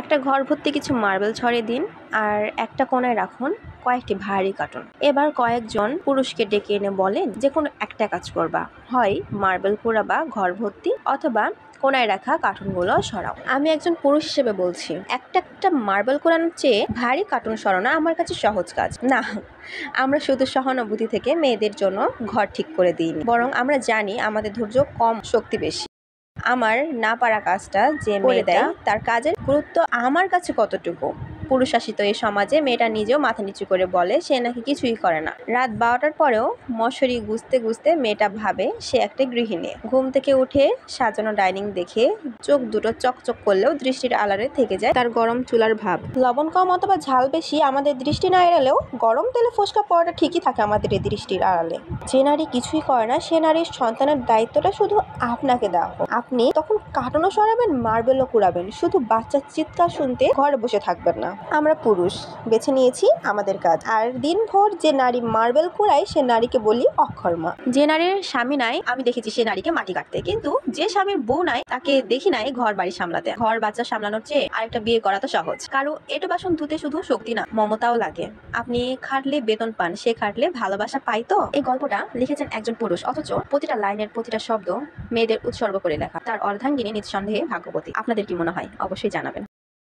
একটা ঘর ভর্তি কিছু মার্বেল ছড়িয়ে দিন আর একটা কোণায় রাখুন কয়েকটি ভারী কার্টুন। এবার কয়েকজন পুরুষকে ডেকে এনে বলেন যে কোনো একটা কাজ করবা, হয় মার্বেল কুড়াবা ঘর ভর্তি অথবা কোণায় রাখা কার্টুনগুলো সরাও। আমি একজন পুরুষ হিসেবে বলছি, একটা একটা মার্বেল কুড়ানোর চেয়ে ভারী কার্টুন সরানো আমার কাছে সহজ কাজ না। আমরা শুধু সহানুভূতি থেকে মেয়েদের জন্য ঘর ঠিক করে দিইনি, বরং আমরা জানি আমাদের ধৈর্য কম, শক্তি বেশি। আমার না পারা কাজটা যে করে দেয় তার কাজের গুরুত্ব আমার কাছে কতটুকু। পুরুষ শাসিত এই সমাজে মেয়েটা নিজেও মাথা নিচু করে বলে সে নাকি কিছুই করে না। রাত 12টার পরেও মশারি গুজতে গুজতে মেয়েটা ভাবে সে একটা গৃহিণী। ঘুম থেকে উঠে সাজানো ডাইনিং দেখে চোখ দুটো চকচক করলেও দৃষ্টির আড়ালে থেকে যায় তার গরম চুলার ভাব। লবণ কম অথবা ঝাল বেশি আমাদের দৃষ্টি না এড়ালেও গরম তেলে ফোসকা পড়াটা ঠিকই থাকে আমাদের এই দৃষ্টির আড়ালে। যে নারী কিছুই করে না সে নারীর সন্তানের দায়িত্বটা শুধু আপনাকে দেওয়া হোক। আপনি তখন কার্টুনও সরাবেন, মার্বেলও কুড়াবেন, শুধু বাচ্চার চিৎকার শুনতে ঘরে বসে থাকবেন না। আমরা পুরুষ বেছে নিয়েছি আমাদের কাজ, আর দিনভর যে নারী মার্বেল কুড়ায় সে নারীকে বলি অকর্মা। যে নারীর স্বামী নাই আমি দেখেছি সে নারীকে মাটি কাটতে, কিন্তু যে স্বামীর বউ নাই তাকে দেখি নাই ঘর বাড়ি সামলাতে। ঘর বাচ্চা সামলানোর চেয়ে আরেকটা বিয়ে করা তো সহজ। কারো এটো বাসন ধুতে শুধু শক্তি না, মমতাও লাগে। আপনি খাটলে বেতন পান, সে খাটলে ভালোবাসা পাই। তো এই গল্পটা লিখেছেন একজন পুরুষ, অথচ প্রতিটা লাইনের প্রতিটা শব্দ মেয়েদের উৎসর্গ করে লেখা। তার অর্ধাঙ্গিনী নিঃসন্দেহে ভাগ্যবতী। আপনাদের কি মনে হয় অবশ্যই জানাবেন।